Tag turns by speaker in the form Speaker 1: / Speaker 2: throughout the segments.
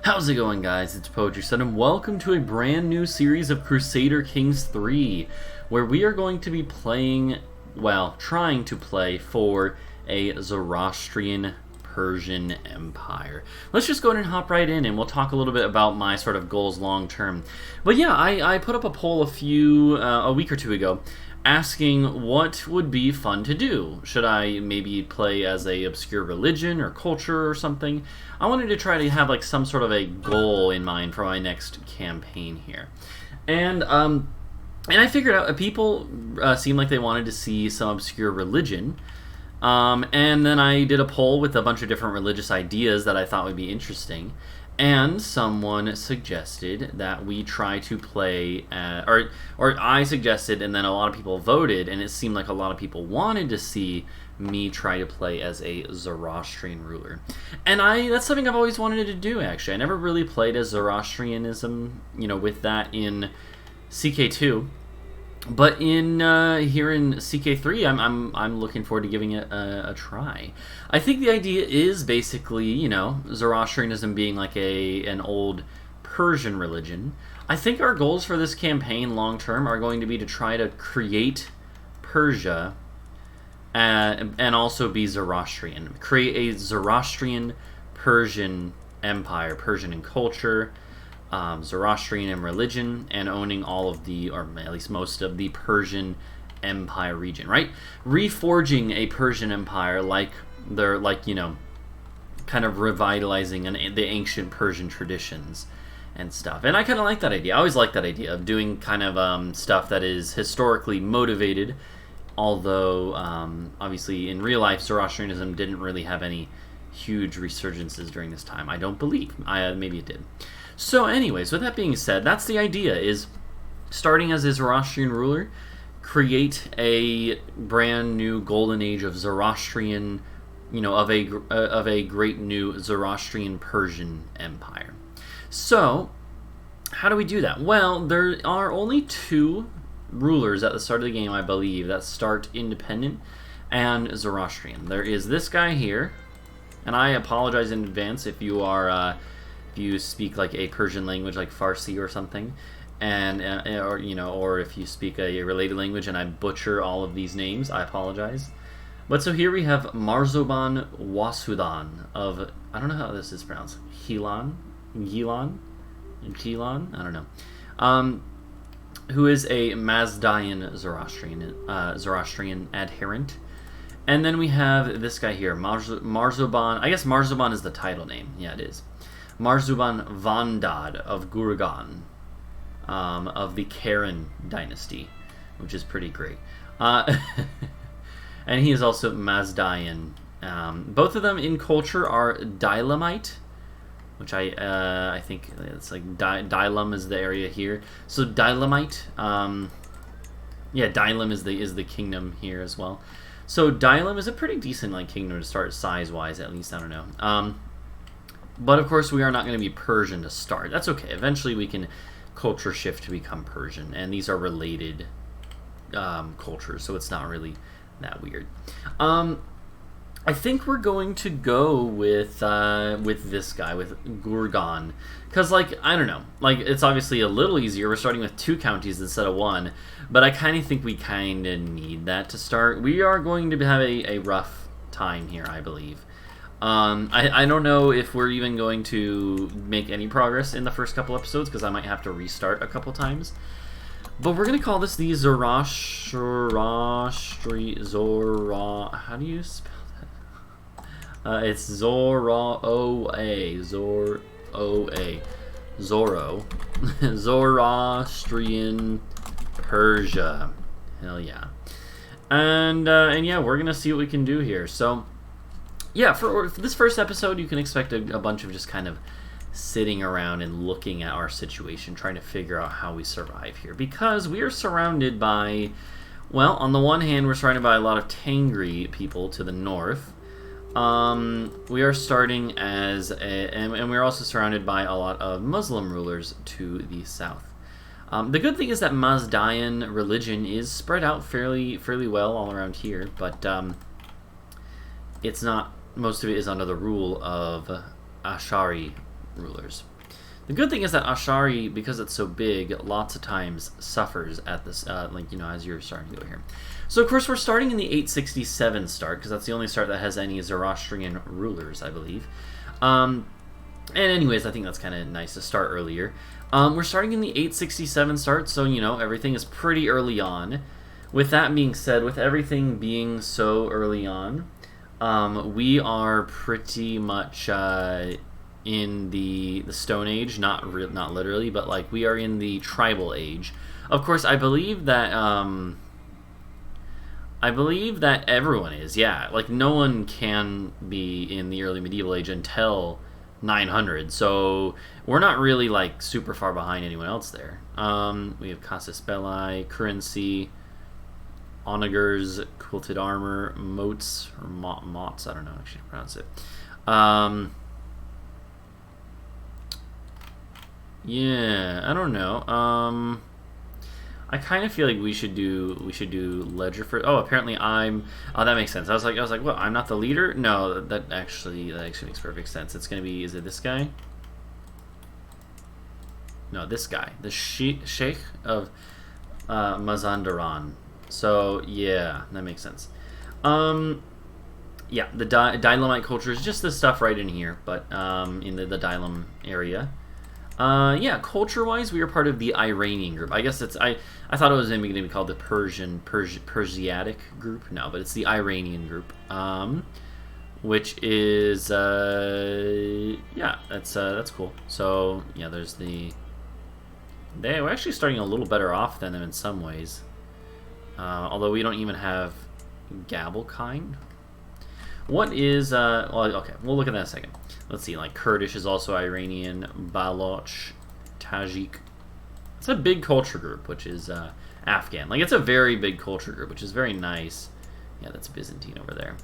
Speaker 1: How's it going, guys? It's Poetry Son, and welcome to a brand new series of Crusader Kings 3, where we are going to be playing, well, trying to play for a Zoroastrian Persian Empire. Let's just go ahead and hop right in, and we'll talk a little bit about my sort of goals long term. But yeah, I put up a poll a week or two ago, asking what would be fun to do. Should I maybe play as a obscure religion or culture or something? I wanted to try to have like some sort of a goal in mind for my next campaign here. And I figured out people seemed like they wanted to see some obscure religion. And then I did a poll with a bunch of different religious ideas that I thought would be interesting. And someone suggested that we try to play, or I suggested, and then a lot of people voted, and it seemed like a lot of people wanted to see me try to play as a Zoroastrian ruler. And that's something I've always wanted to do, actually. I never really played as Zoroastrianism, with that in CK2. But here in CK3, I'm looking forward to giving it a try. I think the idea is basically, Zoroastrianism being like an old Persian religion. I think our goals for this campaign long term are going to be to try to create Persia and also be Zoroastrian. Create a Zoroastrian Persian empire, Persian in culture, Zoroastrian in religion, and owning all of or at least most of the Persian Empire region, right? Reforging a Persian Empire kind of revitalizing the ancient Persian traditions and stuff. And I kind of like that idea. I always like that idea of doing kind of stuff that is historically motivated, although obviously in real life Zoroastrianism didn't really have any huge resurgences during this time. I don't believe. Maybe it did. So anyways, with that being said, that's the idea, is starting as a Zoroastrian ruler, create a brand new golden age of Zoroastrian, of a great new Zoroastrian Persian empire. So, how do we do that? Well, there are only two rulers at the start of the game, I believe, that start independent and Zoroastrian. There is this guy here, and I apologize in advance if you are... if you speak like a Persian language like Farsi or something, or if you speak a related language and I butcher all of these names, I apologize. But so here we have Marzuban Wasudan of, I don't know how this is pronounced, Gilan, I don't know, who is a Mazdayan Zoroastrian adherent. And then we have this guy here, Marzuban. I guess Marzuban is the title name. Yeah, it is. Marzuban Vanda of Gurgaon, of the Karen dynasty, which is pretty great. And he is also Mazdayan. Both of them in culture are Dilamite, which I think it's like Dilam is the area here. So Dilamite, Dilam is the kingdom here as well. So Dilam is a pretty decent kingdom to start size-wise, at least. I don't know. But of course, we are not going to be Persian to start. That's okay. Eventually, we can culture shift to become Persian, and these are related cultures, so it's not really that weird. I think we're going to go with this guy, with Gurgaon, because I don't know, it's obviously a little easier. We're starting with 2 counties instead of 1, but I kind of think we kind of need that to start. We are going to have a rough time here, I believe. I don't know if we're even going to make any progress in the first couple episodes, because I might have to restart a couple times. But we're going to call this the how do you spell that? It's Zoroastrian Persia. Hell yeah. And yeah, we're going to see what we can do here. So... yeah, for this first episode, you can expect a bunch of just kind of sitting around and looking at our situation, trying to figure out how we survive here. Because we are surrounded by, well, on the one hand, we're surrounded by a lot of Tangri people to the north. We are starting and we're also surrounded by a lot of Muslim rulers to the south. The good thing is that Mazdayan religion is spread out fairly well all around here, but it's not... most of it is under the rule of Ashari rulers. The good thing is that Ashari, because it's so big, lots of times suffers at this, like, you know, as you're starting to go here. So, of course, we're starting in the 867 start, because that's the only start that has any Zoroastrian rulers, I believe. And anyways, I think that's kind of nice to start earlier. We're starting in the 867 start, so, you know, everything is pretty early on. With that being said, with everything being so early on, we are pretty much in the Stone Age, not literally, but like we are in the Tribal Age. Of course, I believe that everyone is, yeah. Like no one can be in the early medieval age until 900, so we're not really like super far behind anyone else there. We have Casus Belli, currency, onagers, quilted armor, moats or mots. I don't know actually how to pronounce it. Yeah, I don't know. I kind of feel like we should do ledger first. Oh, apparently I'm. Oh, that makes sense. I was like, what? I'm not the leader? No, that actually makes perfect sense. It's gonna be. Is it this guy? No, this guy, the Sheikh of Mazandaran. So yeah, that makes sense. Yeah, the Dilemite culture is just this stuff right in here, but in the Dilem area. Yeah, culture-wise, we are part of the Iranian group. I guess it's I thought it was maybe going to be called the Persiatic group. No, but it's the Iranian group, which is yeah, that's cool. So yeah, there's we're actually starting a little better off than them in some ways, although we don't even have Gabalkind. What is well, okay, we'll look at that in a second. Let's see, like Kurdish is also Iranian, Baloch, Tajik. It's a big culture group, which is Afghan. Like, it's a very big culture group, which is very nice. Yeah, that's Byzantine over there.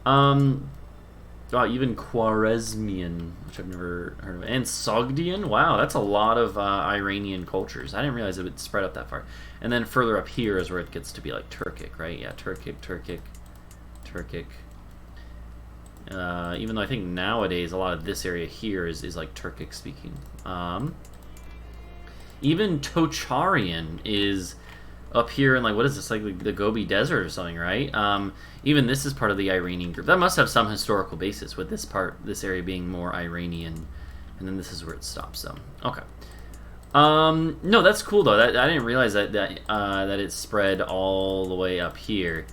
Speaker 1: Oh, even Khwarezmian, which I've never heard of. And Sogdian. Wow, that's a lot of Iranian cultures. I didn't realize it would spread up that far. And then further up here is where it gets to be like Turkic, right? Yeah, Turkic. Even though I think nowadays a lot of this area here is like Turkic speaking. Even Tocharian is up here in like, what is this, like the Gobi Desert or something, right? Even this is part of the Iranian group. That must have some historical basis with this area being more Iranian, and then this is where it stops. So okay. No, that's cool though. I didn't realize that it spread all the way up here.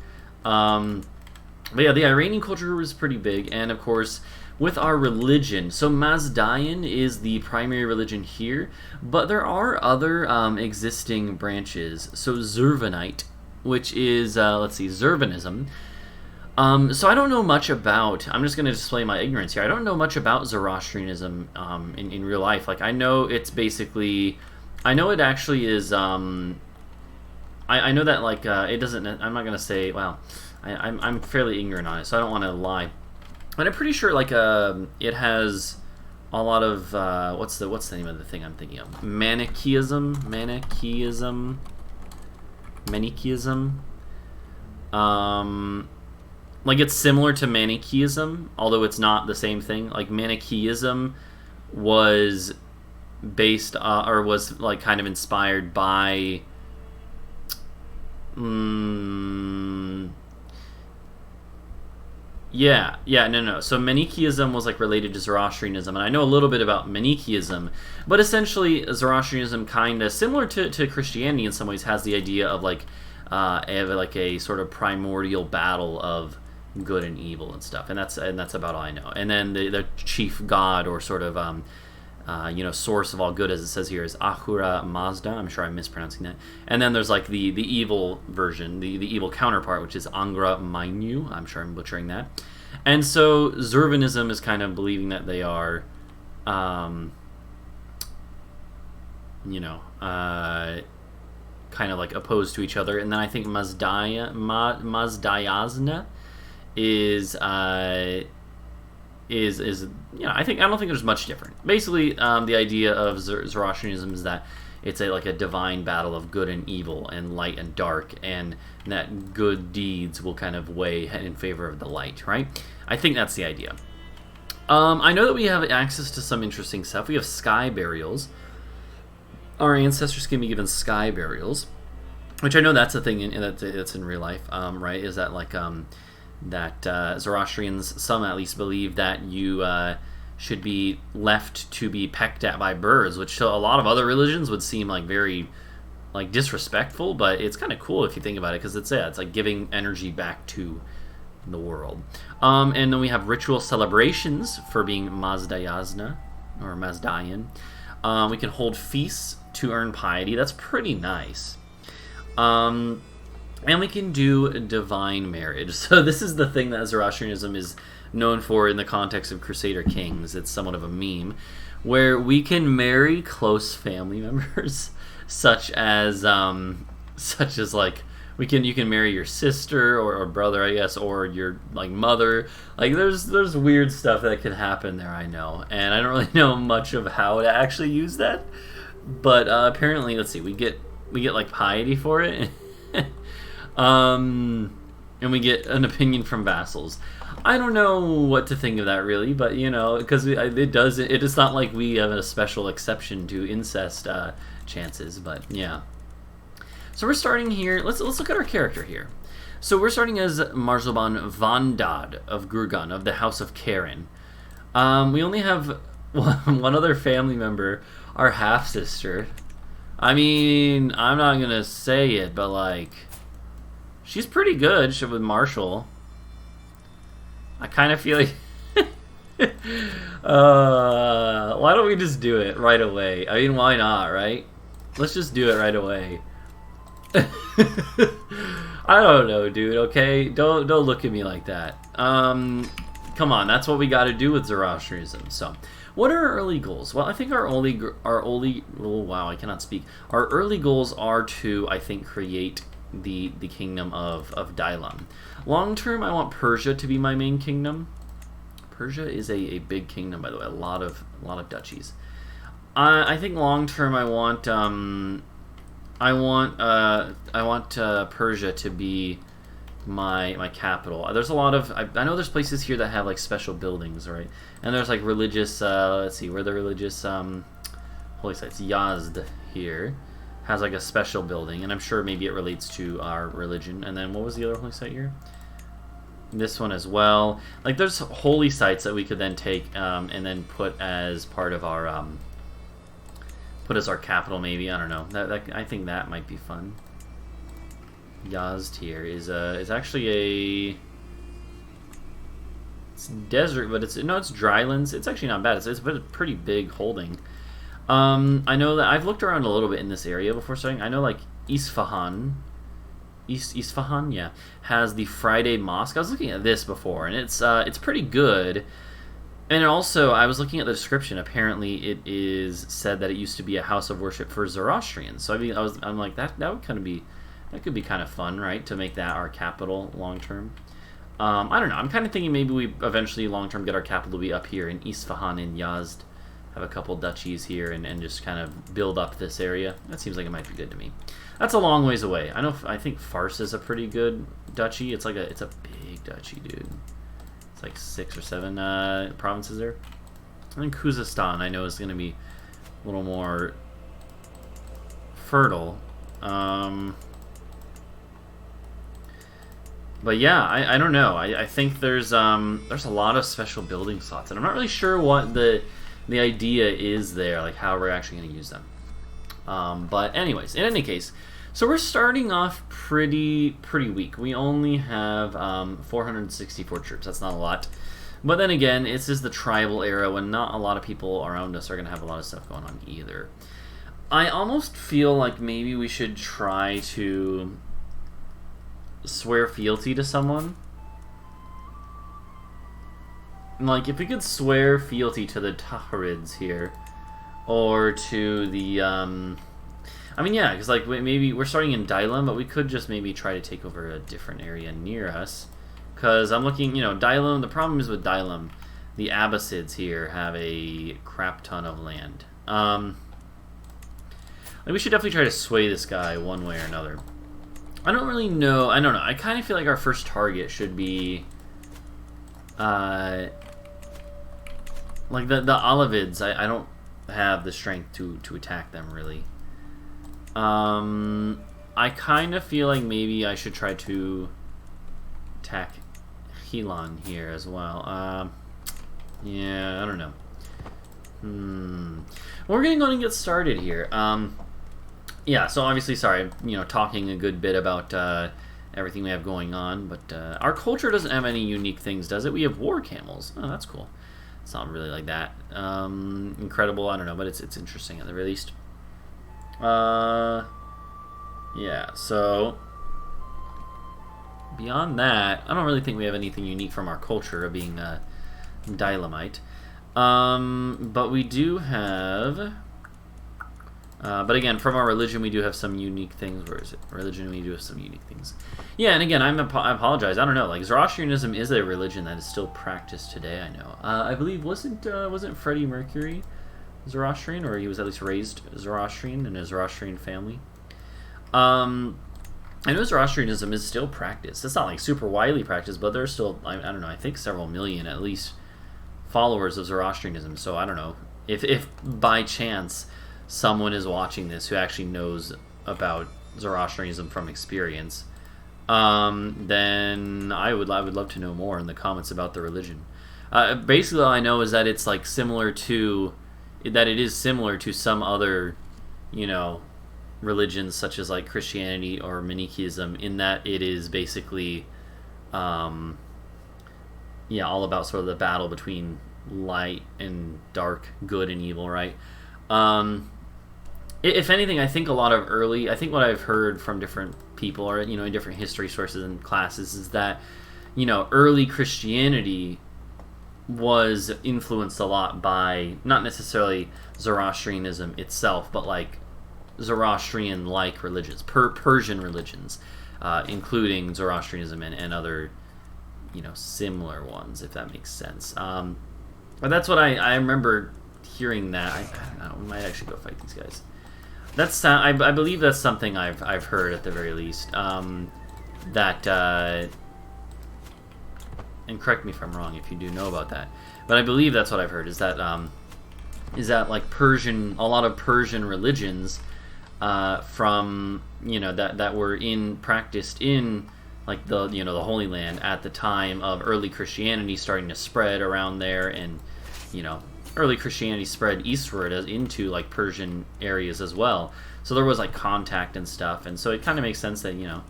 Speaker 1: But yeah, the Iranian culture group is pretty big, and of course, with our religion, so Mazdayan is the primary religion here, but there are other existing branches. So Zurvanite, which is, let's see, Zurvanism. So I don't know much about, I'm just going to display my ignorance here, I don't know much about Zoroastrianism in real life. Like, I know it's basically, I know it actually is, I know that, like, it doesn't, I'm not going to say, well, I'm fairly ignorant on it, so I don't want to lie. But I'm pretty sure, like, it has a lot of what's the name of the thing I'm thinking of? Manichaeism. Like, it's similar to Manichaeism, although it's not the same thing. Like, Manichaeism was based or was like kind of inspired by. Yeah, no. So Manichaeism was like related to Zoroastrianism, and I know a little bit about Manichaeism, but essentially Zoroastrianism, kind of similar to Christianity in some ways, has the idea of like a sort of primordial battle of good and evil and stuff, and that's about all I know. And then the chief god, or sort of source of all good, as it says here, is Ahura Mazda. I'm sure I'm mispronouncing that. And then there's like the evil version, the evil counterpart, which is Angra Mainyu. I'm sure I'm butchering that. And so Zurvanism is kind of believing that they are, kind of like opposed to each other. And then I think Mazdayasna is I don't think there's much different. Basically, the idea of Zoroastrianism is that it's like a divine battle of good and evil and light and dark, and that good deeds will kind of weigh in favor of the light, right? I think that's the idea. I know that we have access to some interesting stuff. We have sky burials. Our ancestors can be given sky burials, which I know that's a thing that's in real life, right? Is that like that Zoroastrians, some at least, believe that you should be left to be pecked at by birds, which to a lot of other religions would seem like very like disrespectful, but it's kind of cool if you think about it, because it's like giving energy back to the world. And then we have ritual celebrations for being Mazdayazna or Mazdayan. We can hold feasts to earn piety. That's pretty nice. And we can do divine marriage. So this is the thing that Zoroastrianism is known for in the context of Crusader kings. It's somewhat of a meme, where we can marry close family members, such as like you can marry your sister or brother, I guess, or your like mother. Like there's weird stuff that can happen there, I know, and I don't really know much of how to actually use that. But apparently, let's see, we get like piety for it, and we get an opinion from vassals. I don't know what to think of that really, but you know, because it is not like we have a special exception to incest chances, but yeah. So we're starting here. Let's look at our character here. So we're starting as Marzuban Vanda of Gurgaon, of the House of Karen. We only have one other family member, our half sister. I mean, I'm not gonna say it, but like, she's pretty good with Marshall. I kind of feel like why don't we just do it right away? I mean, why not, right? Let's just do it right away. I don't know, dude. Okay, don't look at me like that. Come on, that's what we got to do with Zoroastrianism. So, what are our early goals? Well, I think our early oh wow, I cannot speak. Our early goals are to, I think, create the kingdom of Dailam. Long term, I want Persia to be my main kingdom. Persia is a big kingdom, by the way. A lot of duchies. I think long term, I want Persia to be my capital. There's a lot of I know there's places here that have like special buildings, right? And there's like religious. Let's see, where the religious holy sites. Yazd here has like a special building, and I'm sure maybe it relates to our religion. And then what was the other holy site here? This one as well. Like there's holy sites that we could then take and then put as part of our put as our capital, maybe. I don't know. I think that might be fun. Yazd here is actually it's desert, but it's drylands. It's actually not bad. It's a pretty big holding. I know that I've looked around a little bit in this area before starting. I know like Isfahan, yeah, has the Friday Mosque. I was looking at this before, and it's pretty good. And also, I was looking at the description. Apparently, it is said that it used to be a house of worship for Zoroastrians. So I mean, I'm like that would kind of be could be kind of fun, right? To make that our capital long term. I don't know. I'm kind of thinking maybe we eventually long term get our capital to be up here in Isfahan and Yazd. Have a couple duchies here and just kind of build up this area. That seems like it might be good to me. That's a long ways away. I think Fars is a pretty good duchy. It's a big duchy, dude. It's like 6 or 7 provinces there. I think Khuzestan I know is going to be a little more fertile. But yeah, I don't know. I think there's a lot of special building slots, and I'm not really sure what the idea is there, like how we're actually going to use them. But anyways, in any case, so we're starting off pretty weak. We only have 464 troops. That's not a lot. But then again, this is the tribal era when not a lot of people around us are going to have a lot of stuff going on either. I almost feel like maybe we should try to swear fealty to someone. Like, if we could swear fealty to the Tahrids here, or to the, I mean, yeah, because, like, maybe we're starting in Dailam, but we could just maybe try to take over a different area near us. Because I'm looking, Dailam, the problem is with Dailam, the Abbasids here have a crap ton of land. Like, we should definitely try to sway this guy one way or another. I don't really know. I don't know. I kind of feel like our first target should be Like the Alavids, I don't have the strength to attack them really. I kind of feel like maybe I should try to attack Helon here as well. Yeah, I don't know. We're going to get started here. Yeah, so obviously, sorry, talking a good bit about everything we have going on, but our culture doesn't have any unique things, does it? We have war camels. Oh, that's cool. It's not really like that. Incredible, I don't know, but it's interesting at the very least. Yeah, so beyond that, I don't really think we have anything unique from our culture of being Dynamite. But we do have... but again, from our religion, we do have some unique things. Where is it? Religion, we do have some unique things. Yeah, and again, I apologize. I don't know. Like, Zoroastrianism is a religion that is still practiced today, I know. I believe, wasn't Freddie Mercury Zoroastrian? Or he was at least raised Zoroastrian in a Zoroastrian family? I know Zoroastrianism is still practiced. It's not, like, super widely practiced, but there's still, I don't know, I think several million, at least, followers of Zoroastrianism. So, I don't know. If by chance someone is watching this who actually knows about Zoroastrianism from experience, then I would love to know more in the comments about the religion. Basically, all I know is that it's like similar to that it is similar to some other, religions such as like Christianity or Manichaeism, in that it is basically, all about sort of the battle between light and dark, good and evil, right? If anything, I think what I've heard from different people or, in different history sources and classes is that, early Christianity was influenced a lot by, not necessarily Zoroastrianism itself, but like Zoroastrian-like religions, Persian religions, including Zoroastrianism and other, similar ones, if that makes sense. But that's what I remember hearing that. I don't know, we might actually go fight these guys. I believe that's something I've heard at the very least. That and correct me if I'm wrong if you do know about that, but I believe that's what I've heard is that like a lot of Persian religions from that were practiced in like the the Holy Land at the time of early Christianity starting to spread around there, and early Christianity spread eastward into like Persian areas as well. So there was like contact and stuff, and so it kind of makes sense that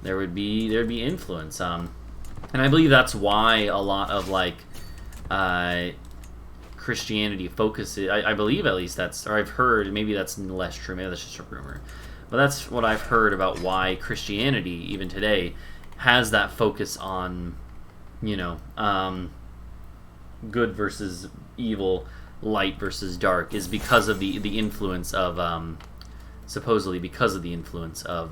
Speaker 1: there'd be influence. And I believe that's why a lot of like Christianity focuses. I believe at least I've heard, maybe that's less true. Maybe that's just a rumor, but that's what I've heard about why Christianity even today has that focus on good versus evil, light versus dark, is because of the influence of supposedly because of the influence of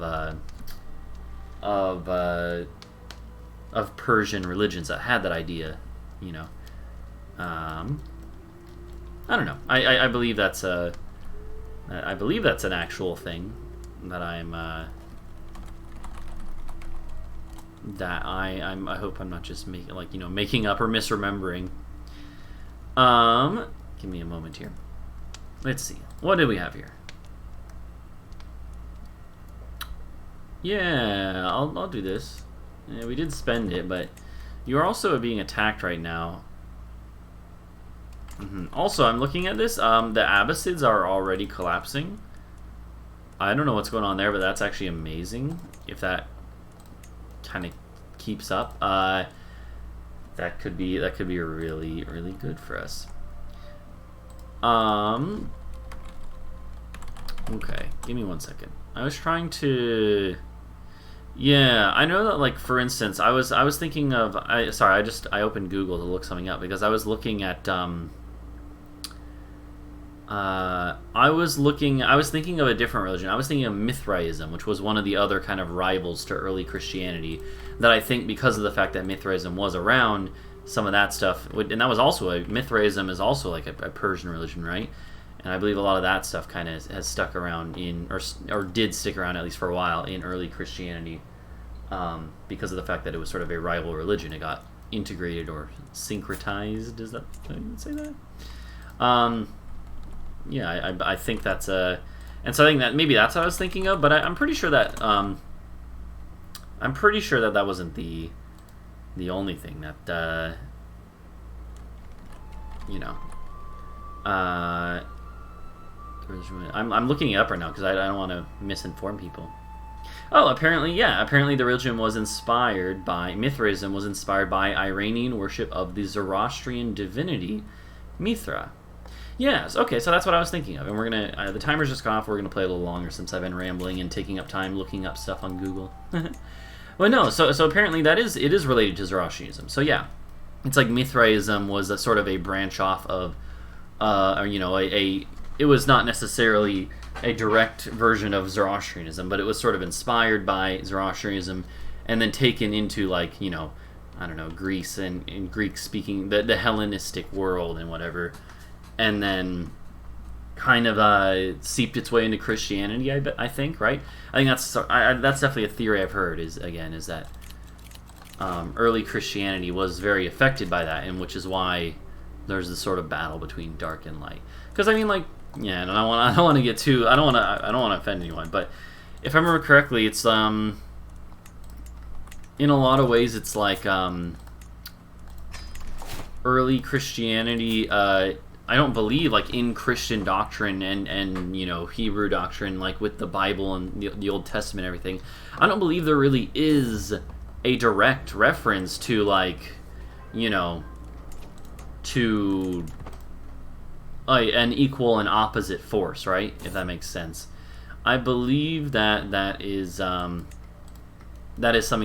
Speaker 1: Persian religions that had that idea. I don't know. I believe that's an actual thing that I hope I'm not just making up or misremembering. Give me a moment here. Let's see. What do we have here? Yeah, I'll do this. Yeah, we did spend it, but you are also being attacked right now. Also, I'm looking at this. The Abbasids are already collapsing. I don't know what's going on there, but that's actually amazing. If that kind of keeps up, that could be really, really good for us. Okay, give me 1 second. I was trying to. Yeah, I know that, like, for instance, I was thinking of. I opened Google to look something up because I was looking at. I was thinking of a different religion. I was thinking of Mithraism, which was one of the other kind of rivals to early Christianity. That I think because of the fact that Mithraism was around, some of that stuff, and that was also Mithraism is also like a Persian religion, right? And I believe a lot of that stuff kind of has stuck around or did stick around at least for a while in early Christianity, because of the fact that it was sort of a rival religion. It got integrated or syncretized. Is that how you would say that? Yeah, I think that's a, and so I think that maybe that's what I was thinking of. But I'm pretty sure that that wasn't the only thing that you know. I'm looking it up right now because I don't want to misinform people. Oh, apparently, yeah. Apparently, the religion was inspired by Mithraism was inspired by Iranian worship of the Zoroastrian divinity Mithra. Yes. Okay, so that's what I was thinking of, and we're gonna. The timer's just gone off. We're gonna play a little longer since I've been rambling and taking up time looking up stuff on Google. Well, no. So apparently it is related to Zoroastrianism. So yeah, it's like Mithraism was a sort of a branch off of, or you know, it was not necessarily a direct version of Zoroastrianism, but it was sort of inspired by Zoroastrianism and then taken into, like, you know, I don't know, Greece and Greek-speaking, the Hellenistic world and whatever, and then kind of seeped its way into Christianity, I think, right? I think that's definitely a theory I've heard, is that early Christianity was very affected by that, and which is why there's this sort of battle between dark and light. Because, I mean, like, yeah, and I don't want to get too, I don't want to offend anyone, but if I remember correctly, it's in a lot of ways it's like early Christianity. I don't believe, like, in Christian doctrine and you know, Hebrew doctrine, like with the Bible and the Old Testament and everything. I don't believe there really is a direct reference to, like, you know, to an equal and opposite force, right? If that makes sense. I believe that is something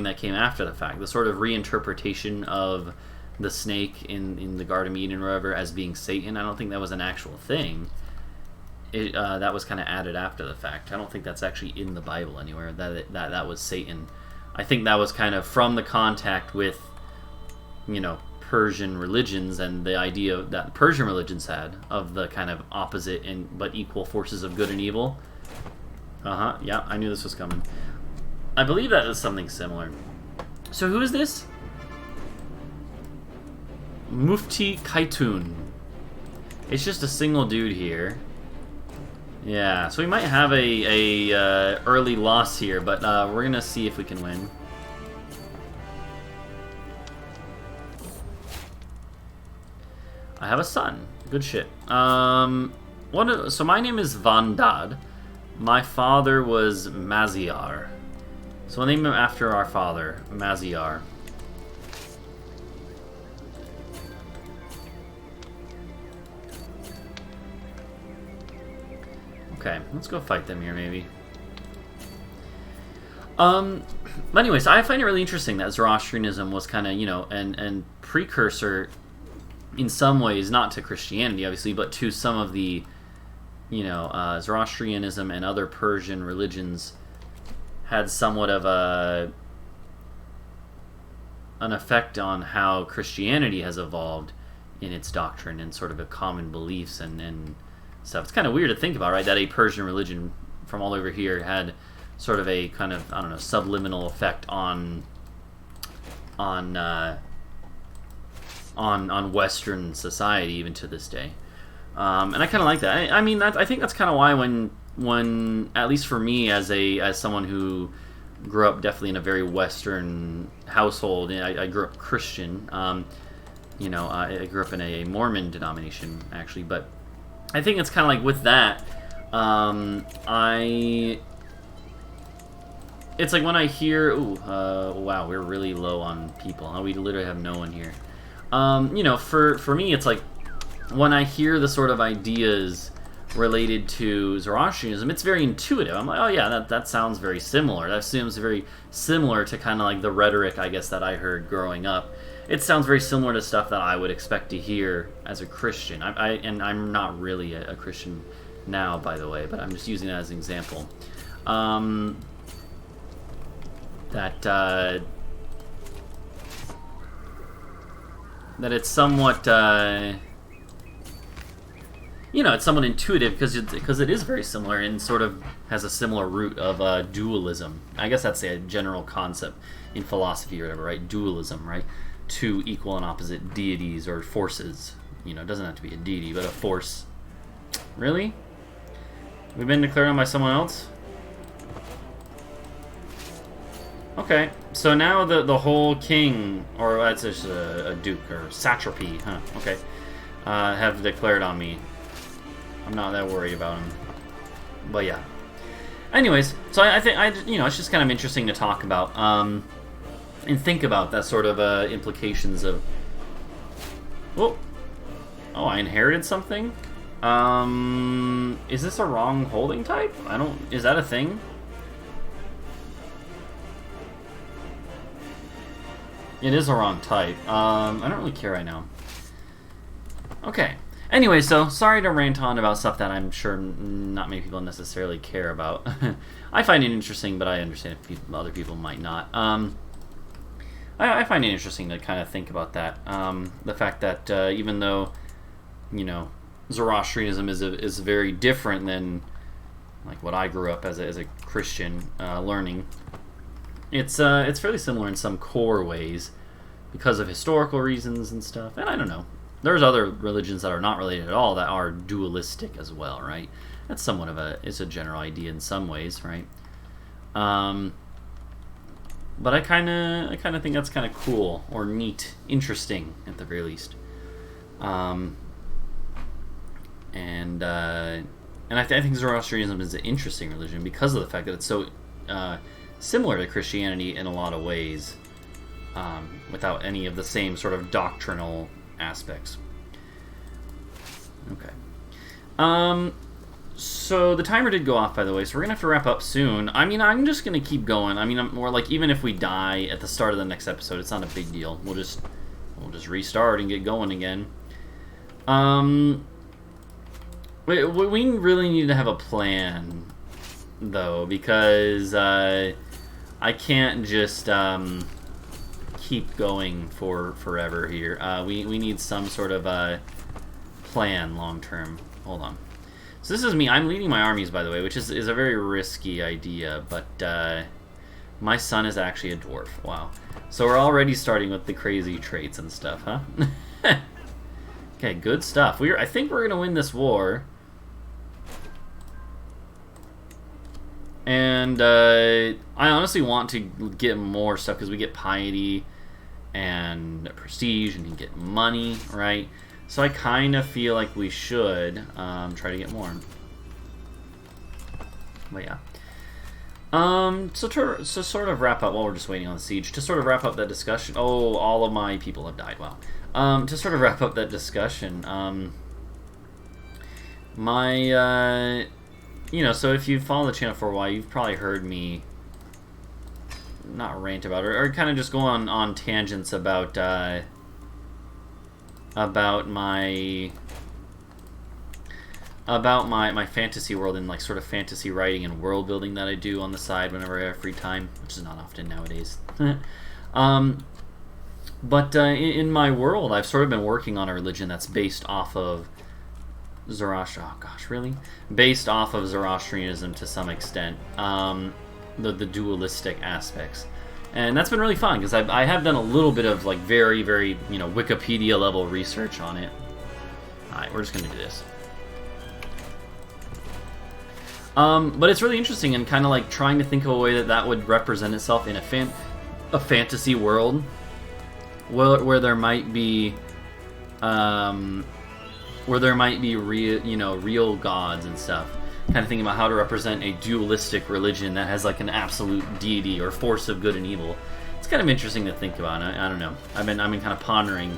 Speaker 1: that came after the fact. The sort of reinterpretation of the snake in the Garden of Eden or whatever as being Satan. I don't think that was an actual thing. That was kind of added after the fact. I don't think that's actually in the Bible anywhere, that was Satan. I think that was kind of from the contact with, you know, Persian religions and the idea that Persian religions had of the kind of opposite but equal forces of good and evil. Yeah, I knew this was coming. I believe that is something similar. So who is this? Mufti Khaitun. It's just a single dude here. Yeah, so we might have a early loss here, but we're gonna see if we can win. I have a son. Good shit. So my name is Vanda. My father was Maziar. So we'll name him after our father, Maziar. Okay, let's go fight them here, maybe. But anyways, I find it really interesting that Zoroastrianism was kind of, you know, and precursor in some ways, not to Christianity, obviously, but to some of the, you know, Zoroastrianism and other Persian religions had somewhat of an effect on how Christianity has evolved in its doctrine and sort of a common beliefs and stuff. It's kind of weird to think about, right? That a Persian religion from all over here had sort of a kind of, I don't know, subliminal effect on Western society even to this day, and I kind of like that. I mean, I think that's kind of why when at least for me as someone who grew up definitely in a very Western household, I grew up Christian. You know, I grew up in a Mormon denomination actually, but I think it's kind of like with that. It's like when I hear, wow, we're really low on people. We literally have no one here. You know, for me, it's like when I hear the sort of ideas related to Zoroastrianism, it's very intuitive. I'm like, oh yeah, that sounds very similar. That seems very similar to kind of like the rhetoric, I guess, that I heard growing up. It sounds very similar to stuff that I would expect to hear as a Christian. And I'm not really a Christian now, by the way, but I'm just using that as an example. That it's somewhat, you know, it's somewhat intuitive because it is very similar and sort of has a similar root of dualism. I guess that's a general concept in philosophy or whatever, right? Dualism, right? two equal and opposite deities or forces. You know, it doesn't have to be a deity, but a force. Really? We've been declared on by someone else? Okay, so now the whole king, or that's just a duke, or satrapy, huh, okay, have declared on me. I'm not that worried about him. But yeah. Anyways, so I think, you know, it's just kind of interesting to talk about, and think about that sort of implications of... Whoa. Oh, I inherited something? Is this a wrong holding type? Is that a thing? It is a wrong type. I don't really care right now. Okay. Anyway, so sorry to rant on about stuff that I'm sure not many people necessarily care about. I find it interesting, but I understand if other people might not. I find it interesting to kind of think about that. The fact that even though, you know, Zoroastrianism is very different than like what I grew up as a Christian learning. It's fairly similar in some core ways because of historical reasons and stuff. And I don't know. There's other religions that are not related at all that are dualistic as well, right? That's somewhat of it's a general idea in some ways, right? But I kind of think that's kind of cool or neat, interesting at the very least. And I think Zoroastrianism is an interesting religion because of the fact that it's so similar to Christianity in a lot of ways, without any of the same sort of doctrinal aspects. Okay. So the timer did go off, by the way, so we're gonna have to wrap up soon. I mean, I'm just gonna keep going. I mean, I'm more like, even if we die at the start of the next episode, it's not a big deal. We'll just restart and get going again. We really need to have a plan, though, because I can't just keep going for forever here. We need some sort of plan long term. Hold on. So this is me. I'm leading my armies, by the way, which is a very risky idea, but my son is actually a dwarf. Wow. So we're already starting with the crazy traits and stuff, huh? Okay, good stuff. I think we're gonna win this war. And I honestly want to get more stuff because we get piety and prestige and you get money, right? So I kind of feel like we should try to get more. But yeah. So sort of wrap up while we're just waiting on the siege. To sort of wrap up that discussion. Oh, all of my people have died. Wow. To sort of wrap up that discussion. You know, so if you follow the channel for a while, you've probably heard me not rant about it, or kind of just go on tangents about my fantasy world and like sort of fantasy writing and world building that I do on the side whenever I have free time, which is not often nowadays. But in my world, I've sort of been working on a religion that's based off of Zoroastrian. Oh gosh, really? Based off of Zoroastrianism to some extent, the dualistic aspects, and that's been really fun because I have done a little bit of like very Wikipedia level research on it. All right, we're just gonna do this. But it's really interesting and kind of like trying to think of a way that would represent itself in a fantasy world, where there might be real gods and stuff. Kind of thinking about how to represent a dualistic religion that has like an absolute deity or force of good and evil. It's kind of interesting to think about. I don't know. I've been kind of pondering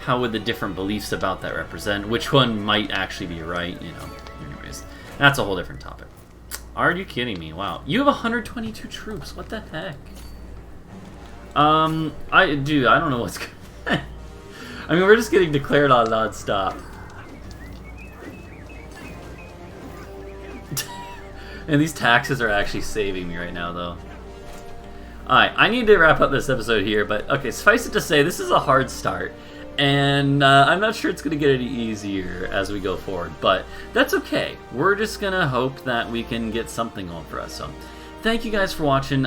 Speaker 1: how would the different beliefs about that represent, which one might actually be right. You know. Anyways, that's a whole different topic. Are you kidding me? Wow, you have 122 troops. What the heck? I don't know what's. I mean, we're just getting declared on non-stop. And these taxes are actually saving me right now, though. Alright, I need to wrap up this episode here, but okay, suffice it to say, this is a hard start. And I'm not sure it's going to get any easier as we go forward, but that's okay. We're just going to hope that we can get something going for us. So, thank you guys for watching.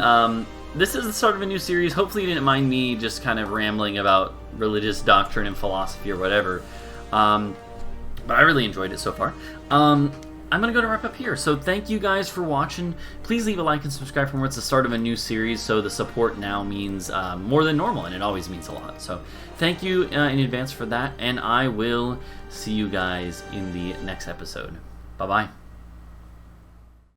Speaker 1: this is the start of a new series. Hopefully you didn't mind me just kind of rambling about religious doctrine and philosophy or whatever. But I really enjoyed it so far. I'm going to go to wrap up here. So thank you guys for watching. Please leave a like and subscribe for more. It's the start of a new series, so the support now means more than normal, and it always means a lot. So thank you in advance for that, and I will see you guys in the next episode. Bye-bye.